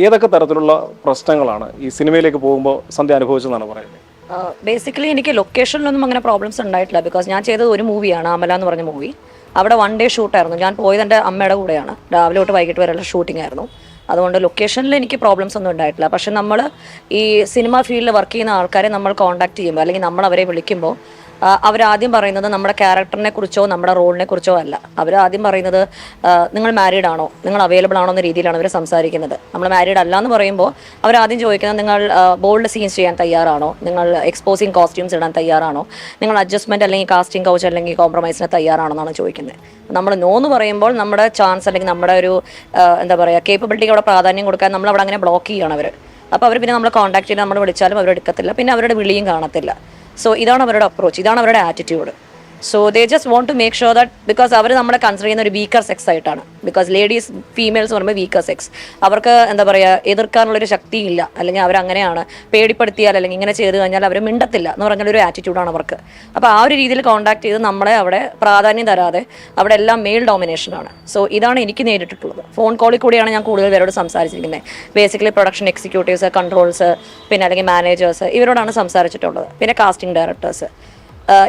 ഏതൊക്കെ തരത്തിലുള്ള പ്രശ്നങ്ങളാണ് ഈ സിനിമയിലേക്ക് പോകുമ്പോൾ സന്ധ്യ അനുഭവിച്ചതെന്നാണ് പറയുന്നത്? ബേസിക്കലി എനിക്ക് ലൊക്കേഷനിലൊന്നും അങ്ങനെ പ്രോബ്ലംസ് ഉണ്ടായിട്ടില്ല. ബിക്കോസ് ഞാൻ ചെയ്തത് ഒരു മൂവിയാണ്, അമല എന്ന് പറഞ്ഞ മൂവി. അവിടെ 1 ഡേ ഷൂട്ടായിരുന്നു. ഞാൻ പോയത് എൻ്റെ അമ്മയുടെ കൂടെയാണ്. രാവിലെ തൊട്ട് വൈകിട്ട് വരെയുള്ള ഷൂട്ടിംഗ് ആയിരുന്നു. അതുകൊണ്ട് ലൊക്കേഷനിൽ എനിക്ക് പ്രോബ്ലംസ് ഒന്നും ഉണ്ടായിട്ടില്ല. പക്ഷെ നമ്മൾ ഈ സിനിമ ഫീൽഡിൽ വർക്ക് ചെയ്യുന്ന ആൾക്കാരെ നമ്മൾ കോൺടാക്ട് ചെയ്യുമ്പോൾ അല്ലെങ്കിൽ നമ്മൾ അവരെ വിളിക്കുമ്പോൾ അവരാദ്യം പറയുന്നത് നമ്മുടെ ക്യാരക്ടറിനെ കുറിച്ചോ നമ്മുടെ റോളിനെ കുറിച്ചോ അല്ല. അവരാദ്യം പറയുന്നത് നിങ്ങൾ മാരീഡ് ആണോ, നിങ്ങൾ അവൈലബിൾ ആണോ എന്ന രീതിയിലാണ് അവർ സംസാരിക്കുന്നത്. നമ്മൾ മാരീഡ് അല്ല എന്ന് പറയുമ്പോൾ അവരാദ്യം ചോദിക്കുന്നത് നിങ്ങൾ ബോൾഡ് സീൻസ് ചെയ്യാൻ തയ്യാറാണോ, നിങ്ങൾ എക്സ്പോസിങ് കോസ്റ്റ്യൂംസ് ഇടാൻ തയ്യാറാണോ, നിങ്ങൾ അഡ്ജസ്റ്റ്മെൻറ്റ് അല്ലെങ്കിൽ കാസ്റ്റിംഗ് കൗച്ച് അല്ലെങ്കിൽ കോംപ്രമൈസിന് തയ്യാറാണോ എന്നാണ് ചോദിക്കുന്നത്. നമ്മൾ നോ എന്ന് പറയുമ്പോൾ നമ്മുടെ ചാൻസ് അല്ലെങ്കിൽ നമ്മുടെ ഒരു എന്താ പറയുക കേപ്പബിലിറ്റിക്ക് അവിടെ പ്രാധാന്യം കൊടുക്കാൻ നമ്മൾ അവിടെ അങ്ങനെ ബ്ലോക്ക് ചെയ്യുകയാണ് അവർ. അപ്പോൾ അവർ പിന്നെ നമ്മളെ കോൺടാക്ട് ചെയ്ത് നമ്മൾ വിളിച്ചാലും അവരെടുക്കത്തില്ല, പിന്നെ അവരുടെ വിളിയും കാണത്തില്ല. സോ ഇതാണ് അവരുടെ അപ്രോച്ച്, ഇതാണ് അവരുടെ attitude. So they just want to make sure that because അവർ നമ്മളെ കൺസിഡർ ചെയ്യുന്ന ഒരു വീക്കർ സെക്സ് ആയിട്ടാണ്. ബിക്കോസ് ലേഡീസ് ഫീമെയിൽസ് പറയുമ്പോൾ വീക്കർ സെക്സ്, അവർക്ക് എന്താ പറയുക എതിർക്കാനുള്ളൊരു ശക്തിയില്ല, അല്ലെങ്കിൽ അവരങ്ങനെയാണ്, പേടിപ്പെടുത്തിയാൽ അല്ലെങ്കിൽ ഇങ്ങനെ ചെയ്ത് കഴിഞ്ഞാൽ അവർ മിണ്ടത്തില്ല എന്ന് പറഞ്ഞൊരു ആറ്റിറ്റ്യൂഡാണ് അവർക്ക്. അപ്പോൾ ആ ഒരു രീതിയിൽ കോൺടാക്ട് ചെയ്ത് നമ്മളെ അവിടെ പ്രാധാന്യം തരാതെ അവിടെ എല്ലാം മെയിൽ ഡോമിനേഷനാണ്. സോ ഇതാണ് എനിക്ക് നേരിട്ടിട്ടുള്ളത്. ഫോൺ കോളിൽ കൂടിയാണ് ഞാൻ കൂടുതൽ പേരോട് സംസാരിച്ചിരിക്കുന്നത്. ബേസിക്കലി പ്രൊഡക്ഷൻ എക്സിക്യൂട്ടീവ്സ്, കൺട്രോൾസ്, പിന്നെ അല്ലെങ്കിൽ മാനേജേഴ്സ്, ഇവരോടാണ് സംസാരിച്ചിട്ടുള്ളത്. പിന്നെ കാസ്റ്റിംഗ് ഡയറക്ടേഴ്സ്.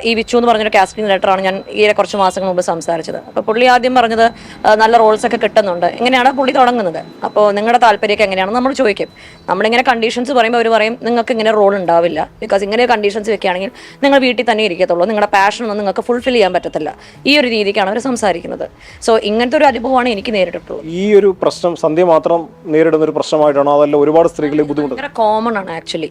ഈ വിച്ചു എന്ന് പറഞ്ഞൊരു കാസ്റ്റിംഗ് ഡയറക്ടറാണ് ഞാൻ ഈ കുറച്ച് മാസങ്ങൾ മുമ്പ് സംസാരിച്ചത്. അപ്പോൾ പുള്ളി ആദ്യം പറഞ്ഞത് നല്ല റോൾസൊക്കെ കിട്ടുന്നുണ്ട്, എങ്ങനെയാണ് പുള്ളി തുടങ്ങുന്നത്, അപ്പോൾ നിങ്ങളുടെ താല്പര്യമൊക്കെ എങ്ങനെയാണെന്ന് നമ്മൾ ചോദിക്കും. നമ്മളിങ്ങനെ കണ്ടീഷൻസ് പറയുമ്പോൾ അവർ പറയും നിങ്ങൾക്ക് ഇങ്ങനെ റോൾ ഉണ്ടാവില്ല, ബിക്കോസ് ഇങ്ങനെ കണ്ടീഷൻസ് വെക്കുകയാണെങ്കിൽ നിങ്ങൾ വീട്ടിൽ തന്നെ ഇരിക്കത്തുള്ളൂ, നിങ്ങളുടെ പാഷനൊന്നും നിങ്ങൾക്ക് ഫുൾഫിൽ ചെയ്യാൻ പറ്റത്തില്ല. ഈ ഒരു രീതിക്കാണ് അവർ സംസാരിക്കുന്നത്. സോ ഇങ്ങനത്തെ ഒരു അനുഭവമാണ് എനിക്ക് നേരിട്ടിട്ടുള്ളത്. ഈ ഒരു പ്രശ്നം സന്ധ്യ മാത്രം നേരിടുന്ന ഒരു പ്രശ്നമായിട്ടാണോ അതല്ല ഒരുപാട് സ്ത്രീകൾ ബുദ്ധിമുട്ട്? ഭയങ്കര കോമൺ ആണ് ആക്ച്വലി.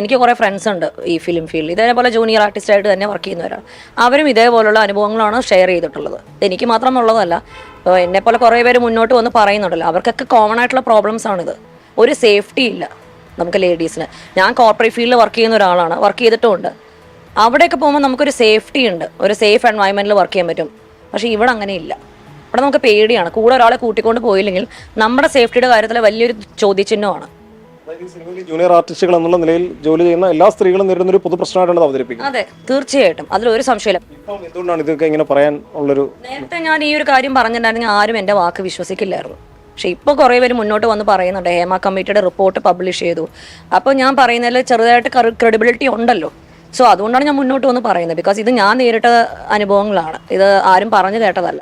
എനിക്ക് കുറേ ഫ്രണ്ട്സ് ഉണ്ട് ഈ ഫിലിം ഫീൽഡിൽ, ഇതേപോലെ ജൂനിയർ ആർട്ടിസ്റ്റ് തന്നെ വർക്ക് ചെയ്യുന്നവരാണ്. അവരും ഇതേപോലുള്ള അനുഭവങ്ങളാണ് ഷെയർ ചെയ്തിട്ടുള്ളത്. എനിക്ക് മാത്രം ഉള്ളതല്ല, ഇപ്പോൾ എന്നെപ്പോലെ കുറേ പേര് മുന്നോട്ട് വന്ന് പറയുന്നുണ്ടല്ലോ, അവർക്കൊക്കെ കോമൺ ആയിട്ടുള്ള പ്രോബ്ലംസ് ആണിത്. ഒരു സേഫ്റ്റി ഇല്ല നമുക്ക് ലേഡീസിന്. ഞാൻ കോർപ്പറേറ്റ് ഫീൽഡിൽ വർക്ക് ചെയ്യുന്ന ഒരാളാണ്, വർക്ക് ചെയ്തിട്ടുമുണ്ട്. അവിടെയൊക്കെ പോകുമ്പോൾ നമുക്കൊരു സേഫ്റ്റി ഉണ്ട്, ഒരു സേഫ് എൻവയൺമെൻറ്റിൽ വർക്ക് ചെയ്യാൻ പറ്റും. പക്ഷേ ഇവിടെ അങ്ങനെ ഇല്ല. ഇവിടെ നമുക്ക് പേടിയാണ്. കൂടെ ഒരാളെ കൂട്ടിക്കൊണ്ട് പോയില്ലെങ്കിൽ നമ്മുടെ സേഫ്റ്റിയുടെ കാര്യത്തിൽ വലിയൊരു ചോദ്യചിഹ്നമാണ്. ജൂനിയർ ആർട്ടിസ്റ്റുകൾ എന്നുള്ള നിലയിൽ ജോലി ചെയ്യുന്ന എല്ലാ സ്ത്രീകളും നേരിടുന്ന ഒരു പൊതു പ്രശ്നമായിട്ടാണ് അവതരിപ്പിക്കുന്നത്. അതെ, തീർച്ചയായിട്ടും, അതിലൊരു സംശയമില്ല. എന്തുകൊണ്ടാണ് ഇതൊക്കെ ഇങ്ങനെ പറയാൻ ഉള്ളൊരു? നേരത്തെ ഞാൻ ഈ ഒരു കാര്യം പറഞ്ഞിട്ടുണ്ടെങ്കിൽ ആരും എൻ്റെ വാക്ക് വിശ്വസിക്കില്ലായിരുന്നു. പക്ഷെ ഇപ്പോൾ കുറേ പേര് മുന്നോട്ട് വന്ന് പറയുന്നുണ്ട്, ഹേമ കമ്മിറ്റിയുടെ റിപ്പോർട്ട് പബ്ലിഷ് ചെയ്തു. അപ്പോൾ ഞാൻ പറയുന്നതിൽ ചെറുതായിട്ട് ക്രെഡിബിലിറ്റി ഉണ്ടല്ലോ. സോ അതുകൊണ്ടാണ് ഞാൻ മുന്നോട്ട് വന്ന് പറയുന്നത്. ബിക്കോസ് ഇത് ഞാൻ നേരിട്ട അനുഭവങ്ങളാണ്, ഇത് ആരും പറഞ്ഞു കേട്ടതല്ല.